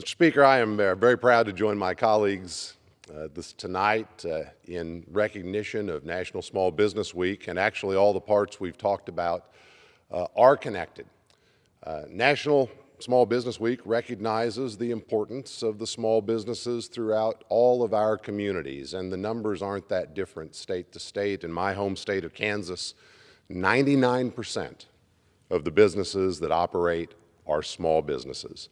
Mr. Speaker, I am very proud to join my colleagues tonight in recognition of National Small Business Week, and actually all the parts we've talked about are connected. National Small Business Week recognizes the importance of the small businesses throughout all of our communities, and the numbers aren't that different state to state. In my home state of Kansas, 99% of the businesses that operate are small businesses.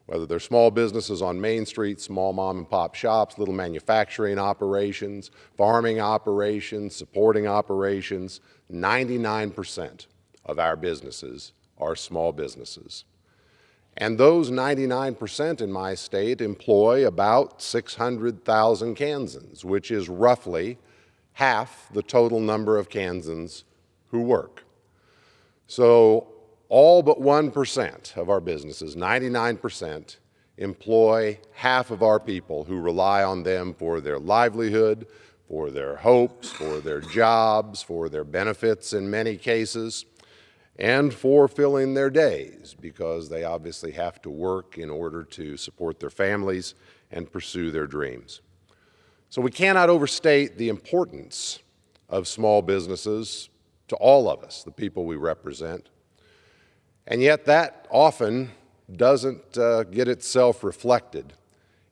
Whether they're small businesses on Main Street, small mom and pop shops, little manufacturing operations, farming operations, supporting operations, 99% of our businesses are small businesses. And those 99% in my state employ about 600,000 Kansans, which is roughly half the total number of Kansans who work. So all but 1% of our businesses, 99%, employ half of our people who rely on them for their livelihood, for their hopes, for their jobs, for their benefits in many cases, and for filling their days, because they obviously have to work in order to support their families and pursue their dreams. So we cannot overstate the importance of small businesses to all of us, the people we represent. And yet that often doesn't get itself reflected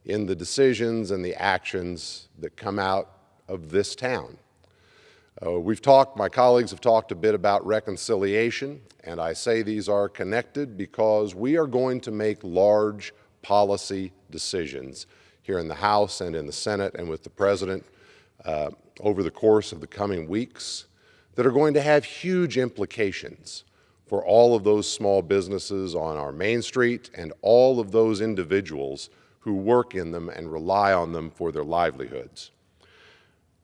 in the decisions and the actions that come out of this town. My colleagues have talked a bit about reconciliation, and I say these are connected because we are going to make large policy decisions here in the House and in the Senate and with the President over the course of the coming weeks that are going to have huge implications for all of those small businesses on our Main Street and all of those individuals who work in them and rely on them for their livelihoods.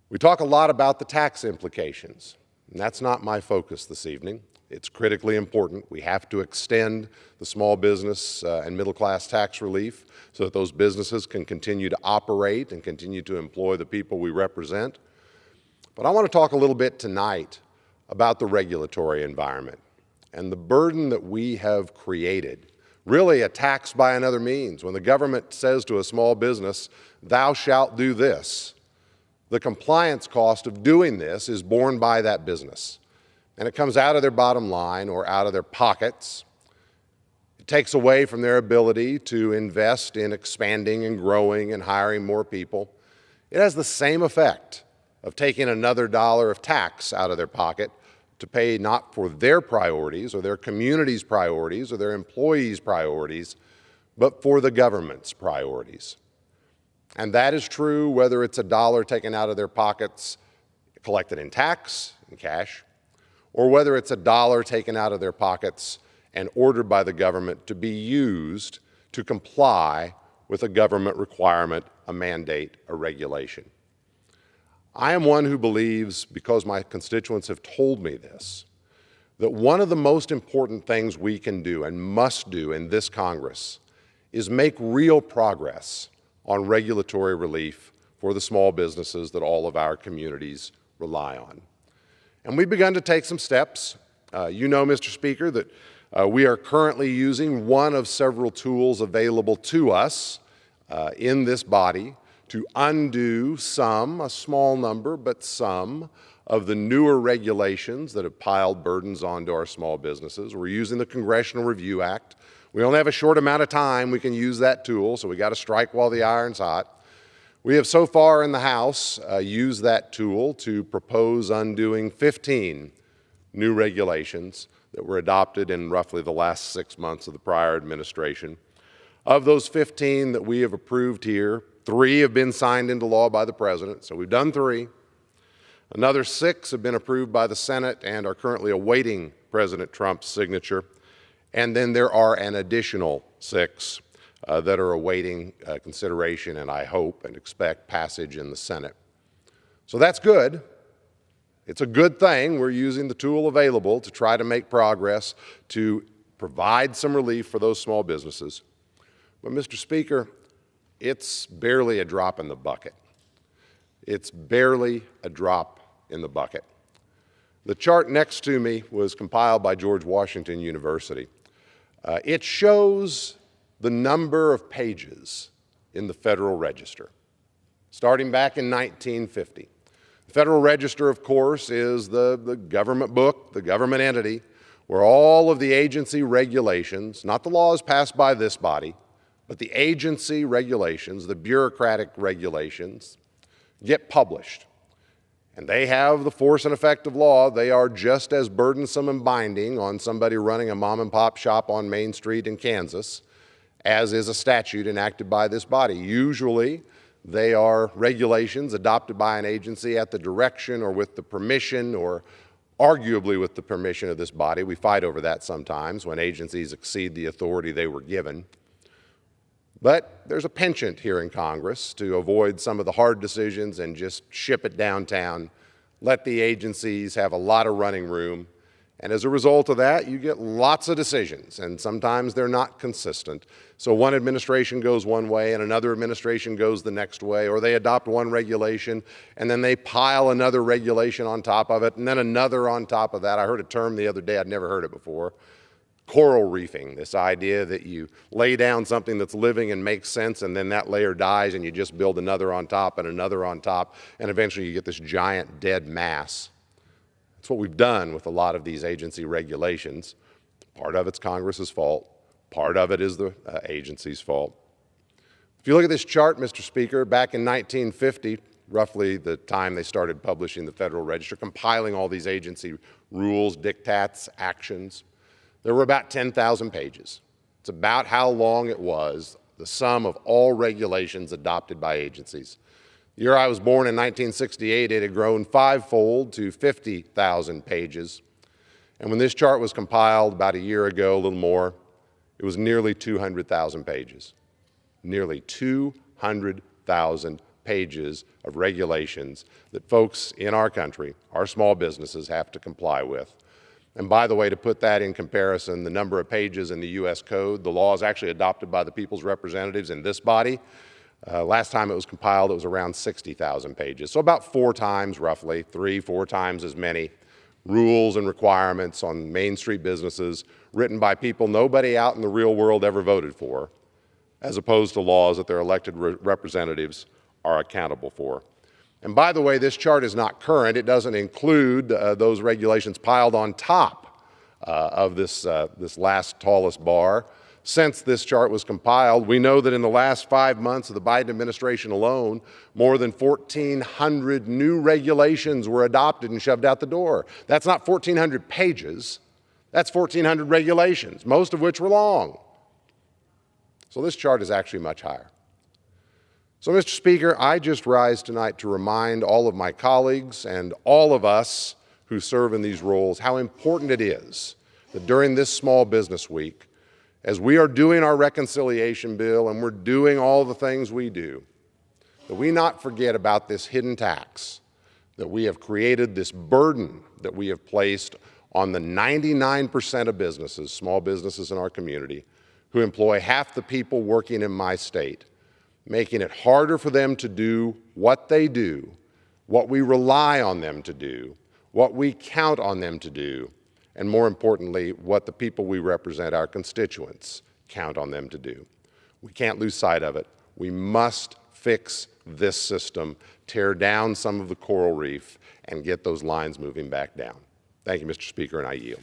We talk a lot about the tax implications, and that's not my focus this evening. It's critically important. We have to extend the small business and middle-class tax relief so that those businesses can continue to operate and continue to employ the people we represent. But I want to talk a little bit tonight about the regulatory environment and the burden that we have created, really a tax by another means. When the government says to a small business, "Thou shalt do this," the compliance cost of doing this is borne by that business, and it comes out of their bottom line or out of their pockets. It takes away from their ability to invest in expanding and growing and hiring more people. It has the same effect of taking another dollar of tax out of their pocket to pay not for their priorities or their community's priorities or their employees' priorities, but for the government's priorities. And that is true whether it's a dollar taken out of their pockets, collected in tax, in cash, or whether it's a dollar taken out of their pockets and ordered by the government to be used to comply with a government requirement, a mandate, a regulation. I am one who believes, because my constituents have told me this, that one of the most important things we can do and must do in this Congress is make real progress on regulatory relief for the small businesses that all of our communities rely on. And we've begun to take some steps. You know, Mr. Speaker, that we are currently using one of several tools available to us in this body to undo some, a small number, but some, of the newer regulations that have piled burdens onto our small businesses. We're using the Congressional Review Act. We only have a short amount of time we can use that tool, so we got to strike while the iron's hot. We have so far in the House used that tool to propose undoing 15 new regulations that were adopted in roughly the last 6 months of the prior administration. Of those 15 that we have approved here, 3 have been signed into law by the President, so we've done 3. Another 6 have been approved by the Senate and are currently awaiting President Trump's signature. And then there are an additional 6 that are awaiting consideration and I hope and expect passage in the Senate. So that's good. It's a good thing. We're using the tool available to try to make progress, to provide some relief for those small businesses. But Mr. Speaker, it's barely a drop in the bucket. It's barely a drop in the bucket. The chart next to me was compiled by George Washington University. It shows the number of pages in the Federal Register, starting back in 1950. The Federal Register, of course, is the government book, the government entity, where all of the agency regulations, not the laws passed by this body, but the agency regulations, the bureaucratic regulations, get published. And they have the force and effect of law. They are just as burdensome and binding on somebody running a mom and pop shop on Main Street in Kansas as is a statute enacted by this body. Usually, they are regulations adopted by an agency at the direction or with the permission or arguably with the permission of this body. We fight over that sometimes when agencies exceed the authority they were given. But there's a penchant here in Congress to avoid some of the hard decisions and just ship it downtown, let the agencies have a lot of running room, and as a result of that, you get lots of decisions, and sometimes they're not consistent. So one administration goes one way and another administration goes the next way, or they adopt one regulation and then they pile another regulation on top of it and then another on top of that. I heard a term the other day, I'd never heard it before. Coral reefing, this idea that you lay down something that's living and makes sense and then that layer dies and you just build another on top and another on top and eventually you get this giant dead mass. That's what we've done with a lot of these agency regulations. Part of it's Congress's fault. Part of it is the agency's fault. If you look at this chart, Mr. Speaker, back in 1950, roughly the time they started publishing the Federal Register, compiling all these agency rules, diktats, actions, there were about 10,000 pages. It's about how long it was, the sum of all regulations adopted by agencies. The year I was born in 1968, it had grown fivefold to 50,000 pages. And when this chart was compiled about a year ago, a little more, it was nearly 200,000 pages. Nearly 200,000 pages of regulations that folks in our country, our small businesses, have to comply with. And by the way, to put that in comparison, the number of pages in the U.S. Code, the laws actually adopted by the people's representatives in this body, last time it was compiled, it was around 60,000 pages. So about 4 times, roughly, 3-4 times as many rules and requirements on Main Street businesses written by people nobody out in the real world ever voted for, as opposed to laws that their elected representatives are accountable for. And by the way, this chart is not current. It doesn't include those regulations piled on top of this last tallest bar. Since this chart was compiled, we know that in the last 5 months of the Biden administration alone, more than 1,400 new regulations were adopted and shoved out the door. That's not 1,400 pages. That's 1,400 regulations, most of which were long. So this chart is actually much higher. So, Mr. Speaker, I just rise tonight to remind all of my colleagues and all of us who serve in these roles how important it is that during this Small Business Week, as we are doing our reconciliation bill and we're doing all the things we do, that we not forget about this hidden tax, that we have created this burden that we have placed on the 99% of businesses, small businesses in our community, who employ half the people working in my state, making it harder for them to do what they do, what we rely on them to do, what we count on them to do, and more importantly, what the people we represent, our constituents, count on them to do. We can't lose sight of it. We must fix this system, tear down some of the coral reef, and get those lines moving back down. Thank you, Mr. Speaker, and I yield.